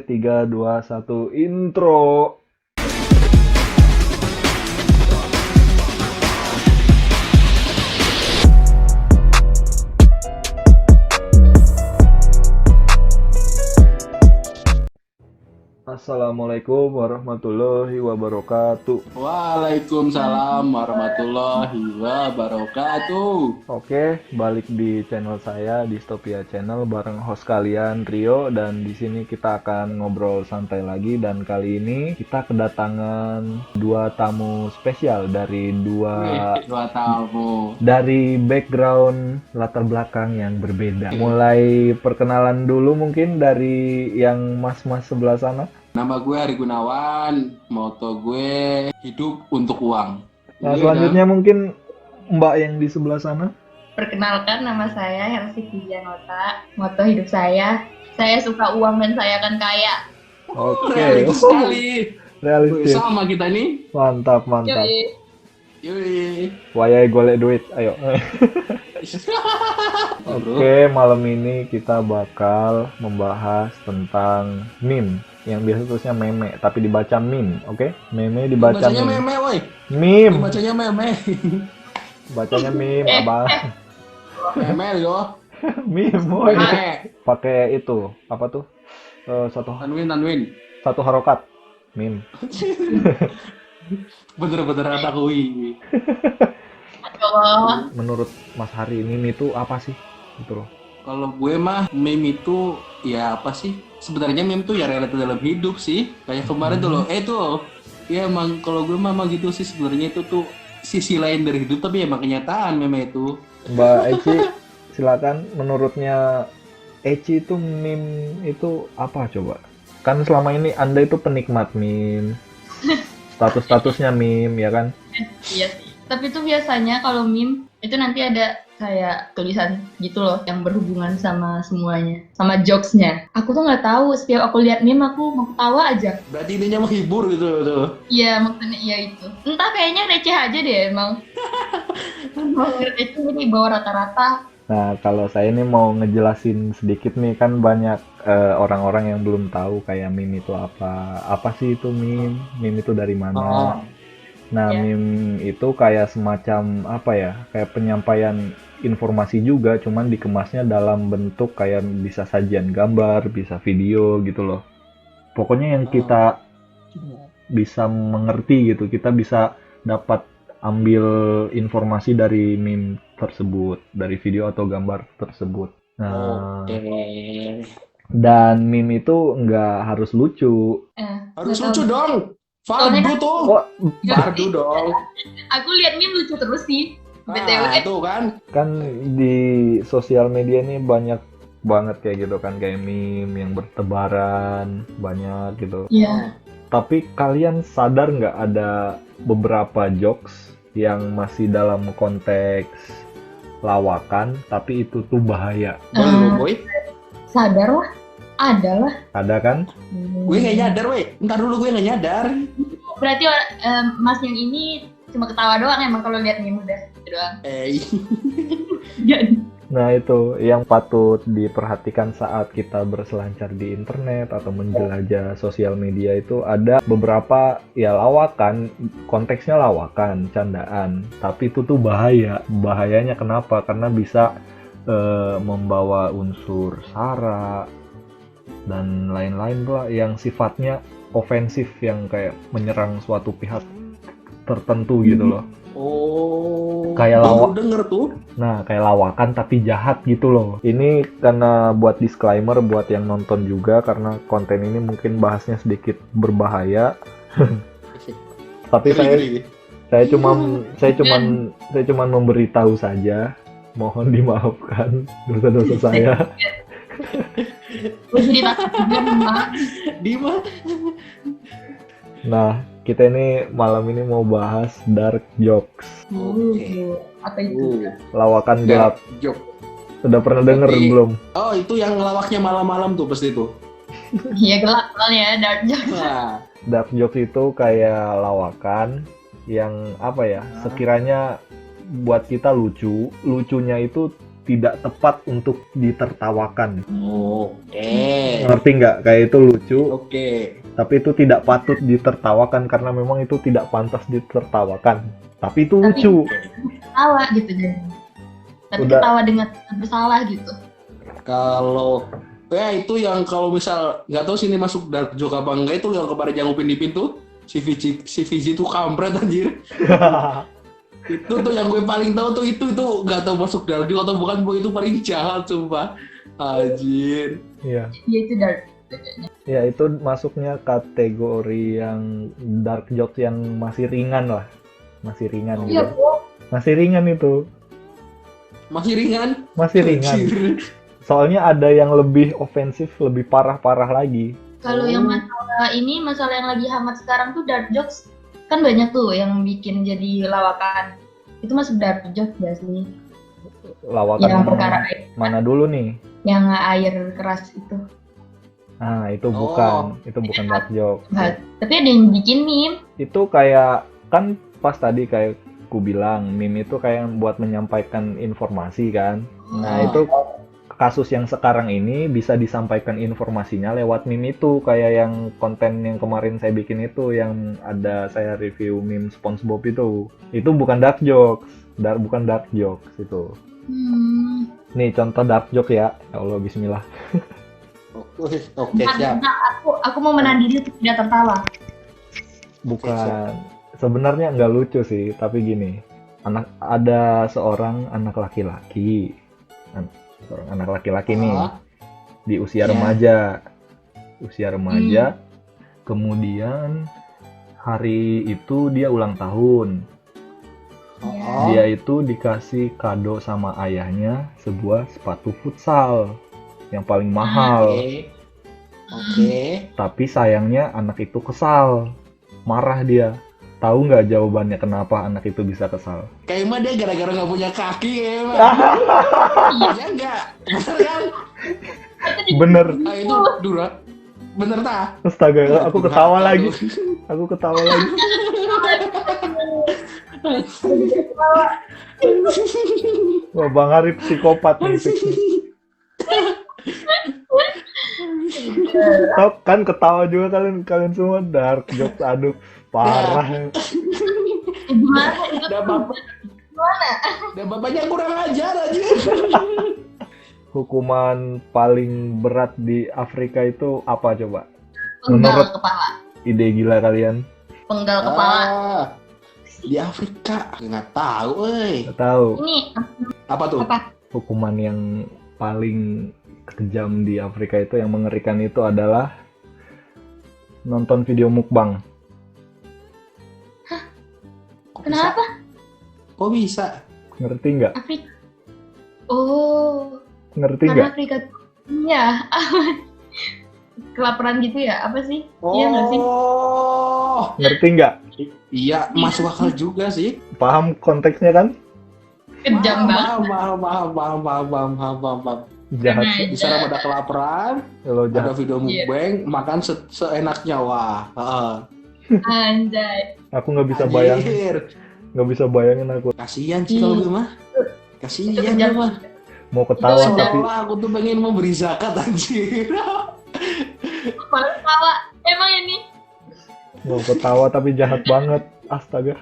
3, 2, 1, intro. Assalamualaikum warahmatullahi wabarakatuh. Waalaikumsalam warahmatullahi wabarakatuh. Oke, balik di channel saya, Distopia Channel, bareng host kalian Rio, dan di sini kita akan ngobrol santai lagi. Dan kali ini kita kedatangan dua tamu spesial dari dua tamu. dari background latar belakang yang berbeda. Mulai perkenalan dulu mungkin dari yang mas-mas sebelah sana. Nama gue Ari Gunawan, moto gue hidup untuk uang. Nah, Iya, selanjutnya mungkin Mbak yang di sebelah sana. Perkenalkan, nama saya Helsi Pujianota. Moto hidup saya suka uang dan saya akan kaya. Oke, Realistis sekali. realistis. Sama kita nih. Mantap, mantap. Yoi. Wayai golek duit, ayo. Oke, malam ini kita bakal membahas tentang meme. Yang biasa tulisnya meme, tapi dibaca meme, oke? Meme dibaca Bacanya meme. meme, woi. Meme, Bacanya meme. bacanya meme, abang. Meme yo. Meme, woy. Meme. Pakai itu, apa tuh? Tanwin. Satu harokat. Meme. Bener-bener anak kui. Allah. Menurut Mas Hari, meme itu apa sih? Gitu loh. Kalau gue mah meme itu ya apa sih? Sebenarnya meme tuh ya relate dalam hidup sih. Kayak kemarin tuh loh, tuh. Ya emang kalau gue mah emang gitu sih sebenarnya itu tuh sisi lain dari hidup tapi emang kenyataan meme itu. Mbak Eci, silakan. Menurutnya Eci itu meme itu apa coba? Kan selama ini Anda itu penikmat meme. Status-statusnya meme, ya kan? Iya sih. Tapi tuh biasanya kalau meme itu nanti ada kayak tulisan gitu loh yang berhubungan sama semuanya, sama jokesnya. Aku tuh nggak tahu, setiap aku lihat meme aku mau ketawa aja. Berarti intinya menghibur gitu tuh. Iya, maksudnya iya itu. Entah, kayaknya receh aja deh emang. Mau receh ini di bawah rata-rata. Nah, kalau saya ini mau ngejelasin sedikit nih, kan banyak orang-orang yang belum tahu kayak meme itu apa. Apa sih itu meme? Meme itu dari mana? Nah, Ya. meme itu kayak semacam apa ya? Kayak penyampaian informasi juga, cuman dikemasnya dalam bentuk kayak bisa sajian gambar, bisa video gitu loh. Pokoknya yang kita bisa mengerti gitu, kita bisa dapat ambil informasi dari meme tersebut, dari video atau gambar tersebut. Nah, Oke. dan meme itu nggak harus lucu. Harus Nggak lucu tahu. dong. Soalnya Fardu kan tuh. Oh, Fardu dong. aku lihat meme lucu terus sih. BTW. Nah, tuh kan. kan di sosial media ini banyak banget kayak gitu kan, kayak meme yang bertebaran banyak gitu. Iya. Tapi kalian sadar nggak ada beberapa jokes yang masih dalam konteks lawakan tapi itu tuh bahaya? Belum, boy. Sadar lah. Ada lah. Ada kan? Gue nggak nyadar, woi. Ntar dulu gue nggak nyadar. Berarti Mas yang ini cuma ketawa doang emang kalau lihat meme udah gitu doang. Nah, itu yang patut diperhatikan saat kita berselancar di internet atau menjelajah sosial media. Itu ada beberapa ya lawakan, konteksnya lawakan, candaan, tapi itu tuh bahaya. Bahayanya kenapa? Karena bisa membawa unsur sara dan lain-lain lah yang sifatnya ofensif, yang kayak menyerang suatu pihak tertentu gitu loh. Oh. Kayak baru denger tuh. Nah, kayak lawakan tapi jahat gitu loh. Ini karena buat disclaimer buat yang nonton juga, karena konten ini mungkin bahasnya sedikit berbahaya. Tapi saya cuman memberitahu saja. Mohon dimaafkan dosa-dosa saya. Gue jadi takut juga memang. Dima. Nah, kita ini malam ini mau bahas dark jokes, Apa itu? lawakan gelap. Jok. Udah pernah denger Berarti- belum? Oh, itu yang lawaknya malam-malam tuh pasti tuh. Iya, gelap soalnya dark jokes. Nah, Dark jokes itu kayak lawakan yang apa ya? Sekiranya buat kita lucu, lucunya itu tidak tepat untuk ditertawakan. oke. Ngerti nggak? Kayak itu lucu lucu, Oke. tapi itu tidak patut ditertawakan karena memang itu tidak pantas ditertawakan. Tapi itu Tapi- lucu. Ketawa gitu jadi. Tapi Udah. ketawa dengan bersalah gitu. Kalau ya itu yang kalau misal nggak tahu sini masuk dark joke apa enggak, itu yang kemarin yang Upin Ipin tuh si VG tuh kampret anjir. Itu tuh yang gue paling tahu tuh itu nggak tahu masuk dark joke atau bukan, itu paling jahat sumpah. Anjir. Iya. Ya itu dark. Ya itu masuknya kategori yang dark jokes yang masih ringan lah. Masih ringan Oh. Iya, gitu. Bu. Masih ringan itu. Masih ringan. Masih ringan. Anjir. Soalnya ada yang lebih ofensif, lebih parah-parah lagi. Kalau yang masalah yang lagi hangat sekarang tuh dark jokes kan banyak tuh yang bikin jadi lawakan. Itu masuk dark jokes gak sih? Lawakan Yang perkara mana dulu nih? yang air keras itu. Ah, itu bukan dark joke. Nah, tapi ada yang bikin meme. Itu kayak, kan pas tadi kayak ku bilang, meme itu kayak buat menyampaikan informasi kan. Nah, Ah. itu kasus yang sekarang ini bisa disampaikan informasinya lewat meme itu, kayak yang konten yang kemarin saya bikin itu, yang ada saya review meme SpongeBob itu. Itu bukan dark jokes, bukan dark jokes itu. Nih contoh dark joke ya. Ya Allah, bismillah. Oke, Bentar, siap. bentar, aku mau menahan diri untuk tidak tertawa. Bukan, sebenarnya nggak lucu sih, tapi gini. Ada seorang anak laki-laki. Seorang anak laki-laki nih Ah. di usia Iya. remaja. Usia remaja. Kemudian hari itu dia ulang tahun. Oh. Dia itu dikasih kado sama ayahnya sebuah sepatu futsal yang paling mahal. Oke. Tapi sayangnya anak itu kesal. Marah dia. Tahu nggak jawabannya kenapa anak itu bisa kesal? Kayak mah dia gara-gara nggak punya kaki kayak mah. Iya enggak? Bener kan? Bener. Ah, itu Dura. Bener tak? Astaga, aku ketawa lagi. Aku ketawa lagi. Wah, Bang Arif psikopat nih. fix nih. Tau kan ketawa juga kalian semua, dark jokes, aduh parah. Gimana itu? Dan bapak, Gimana? dan bapaknya kurang ajar aja. Hukuman paling berat di Afrika itu apa coba? Penggal Menurut- kepala. Ide gila kalian? Penggal kepala. Ah, di Afrika nggak tahu, Nggak tahu. Ini Apa tuh? apa? Hukuman yang paling kejam di Afrika itu, yang mengerikan itu adalah nonton video mukbang. Kok bisa? Kenapa? Kok bisa? Ngerti nggak? Afrika. Oh, Ngerti karena nggak? Afrika. Iya. Kelaparan gitu ya? Apa sih? Iya nggak sih? Oh, Ngerti nggak? iya masuk akal juga sih. Paham konteksnya kan? Kejam banget. Paham. Jahat Nah, sih. Di sana ada kelaparan, Kalau ada jahat. video mukbang, makan seenaknya, wah. Anjay. Aku nggak bisa bayangin. Anjir. Nggak bisa bayangin aku. Kasihan sih kalau gue mah. Kasihan Kejam. gue mah. Mau ketawa Itu tapi Seolah aku tuh pengen mau beri zakat anjir. Malah kepala. Emang ini? jahat banget. Astaga.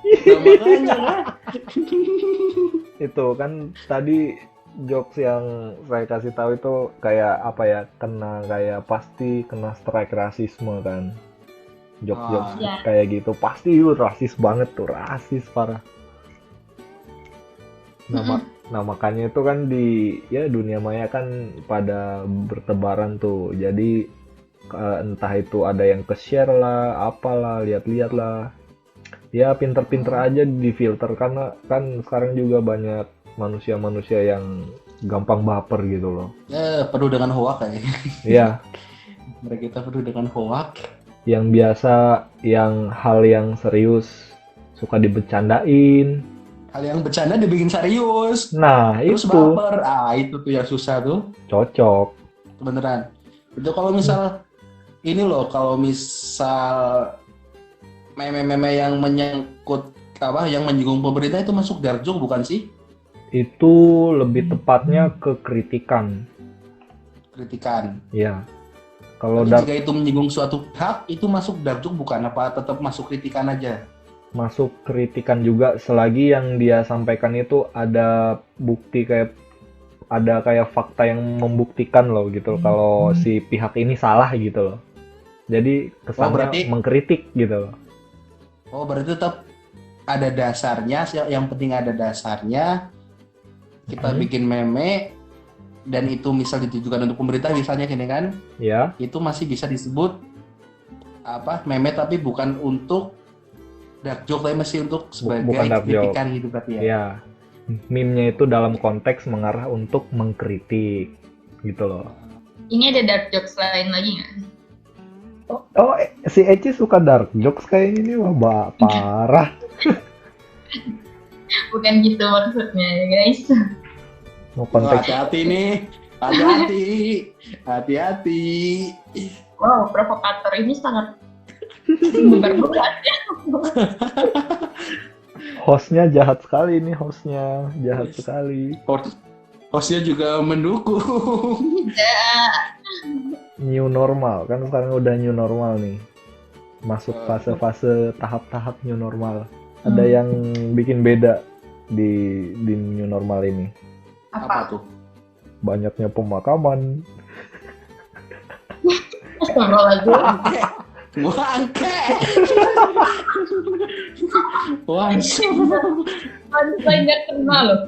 Nah, makanya kan. Itu kan tadi jokes yang saya kasih tahu itu kayak apa ya? Pasti kena strike rasisme kan. Jokes-jokes Iya. kayak gitu pasti itu rasis banget tuh, rasis parah. Nah, makanya itu kan di dunia maya kan pada bertebaran tuh. Jadi entah itu ada yang ke-share lah, apalah, lihat-lihat lah. Ya pinter-pinter aja di filter, karena kan sekarang juga banyak manusia-manusia yang gampang baper gitu loh. Penuh dengan hoak kayaknya. Iya, Mereka kita penuh dengan hoak. yang biasa hal yang serius suka dibecandain. Hal yang bercanda dibikin serius. Nah, Terus itu baper. Itu tuh yang susah tuh. cocok. Beneran. Itu kalau misal ini loh, kalau misal meme-meme yang menyangkut yang menyinggung pemerintah itu masuk dark joke bukan sih? Itu lebih tepatnya ke kritikan. Kritikan. Ya. Kalau Tapi dark jika itu menyinggung suatu pihak, itu masuk dark joke bukan? Apa tetap masuk kritikan aja? masuk kritikan juga selagi yang dia sampaikan itu ada bukti kayak fakta yang membuktikan loh gitu loh, kalau si pihak ini salah gitu loh. Jadi kesannya berarti- mengkritik gitu loh. Oh, berarti tetap ada dasarnya. Yang penting ada dasarnya. Kita bikin meme dan itu misal ditujukan untuk pemerintah misalnya gini kan, Ya, itu masih bisa disebut apa meme tapi bukan untuk dark joke, tapi masih untuk sebagai bukan dark joke. kritikan gitu berarti ya. ya. Meme-nya itu dalam konteks mengarah untuk mengkritik gitu loh. Ini ada dark jokes lain lagi nggak? Oh, si Eci suka dark jokes kayaknya nih, wah parah. Bukan gitu maksudnya ya guys. Mau Oh, konteks hati-hati nih, hati-hati, hati-hati. Wow, provokator ini sangat berat ya. hostnya jahat sekali nih, hostnya jahat sekali. Hostnya juga mendukung. New normal kan, sekarang udah new normal nih, masuk fase-fase tahap-tahap new normal. Ada yang bikin beda di new normal ini, Apa tuh? banyaknya pemakaman. Astagfirullahaladzim. Bangke. Wah, Saya nggak kenal loh.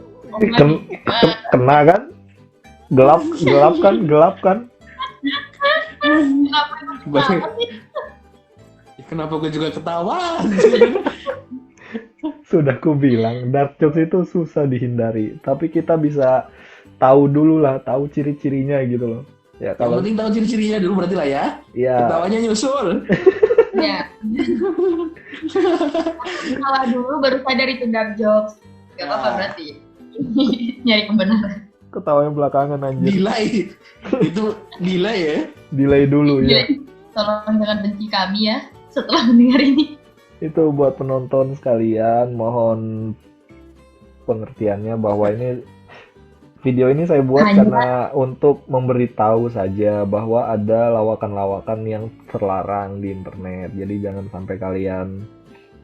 Kena kan, gelap kan. Kenapa kenapa gue juga ketawa? Sudah ku bilang dark jokes itu susah dihindari, tapi kita bisa tahu dulu lah, tahu ciri-cirinya gitu loh. Ya Yang kalau penting tahu ciri-cirinya dulu berarti lah ya. ya Ketawanya nyusul. ya? Salah dulu baru sadar itu dark jokes. Gak apa-apa berarti. Nyari kebenaran. ketawanya belakangan anjir. Delay. Itu delay ya. Delay dulu ya. Jadi, tolong jangan benci kami ya setelah mendengar ini. Itu buat penonton sekalian, mohon pengertiannya bahwa ini video ini saya buat karena untuk memberitahu saja bahwa ada lawakan-lawakan yang terlarang di internet. Jadi jangan sampai kalian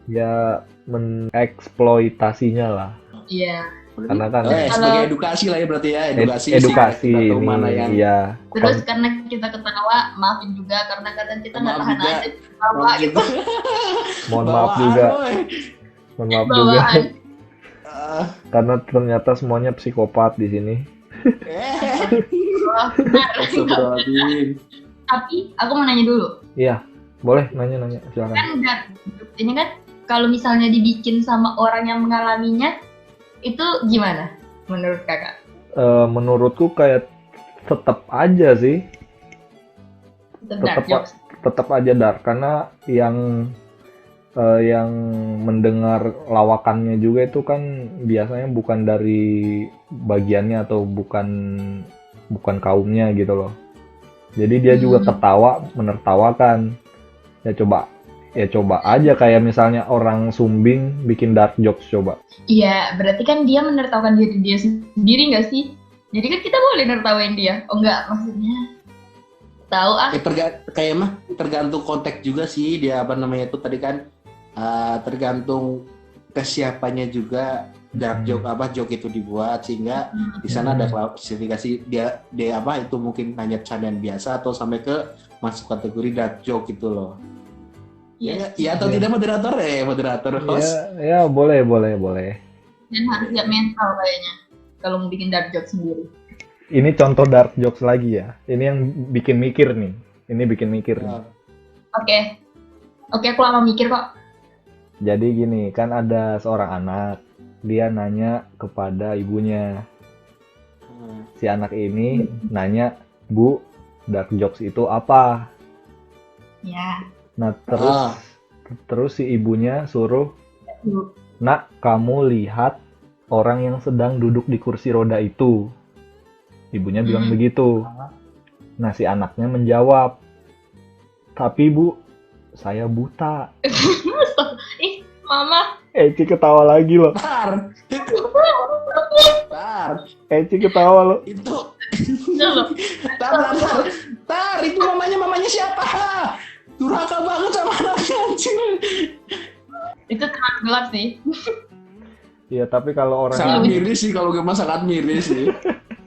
ya mengeksploitasinya lah. Iya. Karena kan Sebagai edukasi lah ya berarti ya. Edukasi. edukasi kita tahu ini mana yang ya. Terus karena kita ketawa, maafin juga karena kadang kita nggak Maaf tahan juga. aja ketawa gitu. Mohon maaf juga. Mohon maaf juga Bawaan. karena ternyata semuanya psikopat di sini. Wah, benar. Astagfirullahaladzim. Tapi aku mau nanya dulu. Iya, boleh nanya silakan. Kan dark jokes ini kan kalau misalnya dibikin sama orang yang mengalaminya itu gimana menurut kakak? Menurutku kayak tetap aja sih. Itu dark Tetap jokes. tetap aja dark karena yang mendengar lawakannya juga itu kan biasanya bukan dari bagiannya atau bukan kaumnya gitu loh. Jadi dia juga ketawa, menertawakan. Ya coba aja kayak misalnya orang Sumbing bikin dark jokes coba. Iya, berarti kan dia menertawakan diri dia sendiri nggak sih? Jadi kan kita boleh nertawain dia. Oh enggak, maksudnya tahu ah. Tergantung konteks juga sih dia apa namanya itu tadi kan tergantung kesiapannya juga dark joke itu dibuat sehingga di sana ada klasifikasi dia apa itu mungkin hanya candaan biasa atau sampai ke masuk kategori dark joke gitu loh. Iya. Ya atau tidak moderator host. Ya boleh. Dan harus siap mental kayaknya kalau mau bikin dark joke sendiri. Ini contoh dark jokes lagi ya. Ini yang bikin mikir nih. Oke, aku lama mikir kok. Jadi gini, kan ada seorang anak. Dia nanya kepada ibunya. Si anak ini nanya, "Bu, dark jokes itu apa?" Ya. Nah, terus si ibunya suruh, Bu. "Nak, kamu lihat orang yang sedang duduk di kursi roda itu." Ibunya bilang begitu. Nah, si anaknya menjawab, "Tapi Bu, saya buta." Ih, mama. Eci ketawa lagi loh. Tar. Eci ketawa loh. Itu. Udah loh. Tar. Tar, itu mamanya siapa? Durhaka banget sama anaknya anjir. Itu terlalu gelap sih. Iya, tapi kalau orang Sangat miris sih kalau gue mah sangat miris sih.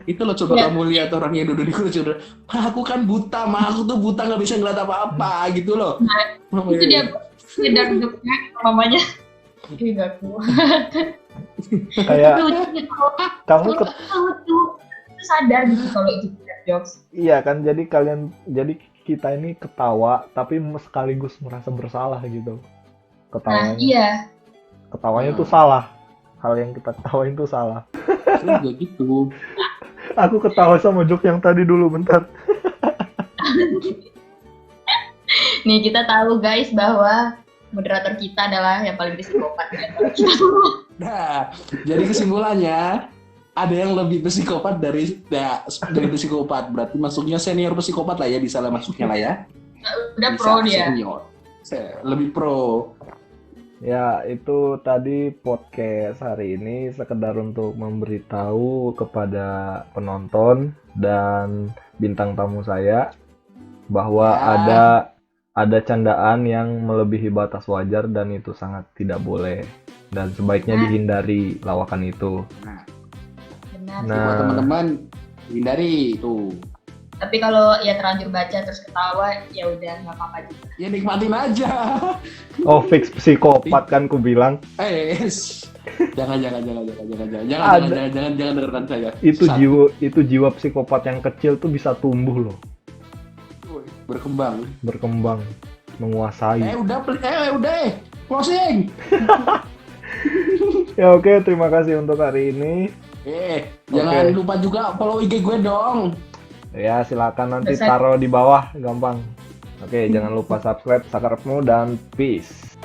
Itu lo coba Iya. kamu lihat orang yang duduk di kursi roda. Aku kan buta, aku tuh buta nggak bisa ngeliat apa-apa gitu loh. Nah, itu dia dan duduknya mamanya. Ih, gak kuat. kayak Lucu gitu. kamu Lucu. Itu sadar gitu kalau itu jokes. iya kan, jadi kita ini ketawa tapi sekaligus merasa bersalah gitu. Nah, Ketawanya iya. ketawanya tuh salah. Hal yang kita ketawain tuh salah. Enggak gitu. Aku ketawa sama joke yang tadi dulu, bentar. Nih kita tahu guys bahwa moderator kita adalah yang paling psikopat di antara kita semua. Nah, jadi kesimpulannya ada yang lebih psikopat dari psikopat. Berarti masuknya senior psikopat lah ya, bisa lah masuknya lah ya. Udah Bisa pro dia. Senior. Lebih pro. Ya, itu tadi podcast hari ini sekedar untuk memberitahu kepada penonton dan bintang tamu saya bahwa Ya. ada candaan yang melebihi batas wajar dan itu sangat tidak boleh dan sebaiknya dihindari lawakan itu. Benar. Nah. Buat teman-teman hindari itu. Tapi kalau ya terlanjur baca terus ketawa, ya udah nggak apa-apa juga. Ya nikmatin aja. Oh, fix psikopat kan ku bilang. Jangan dengarkan saya. Itu Satu. jiwa psikopat yang kecil tuh bisa tumbuh loh, berkembang. menguasai. Udah closing. Ya oke, terima kasih untuk hari ini. Jangan lupa juga follow IG gue dong. Ya, silakan nanti Besar. taruh di bawah, gampang. Oke, jangan lupa subscribe, sakarepmu, dan peace.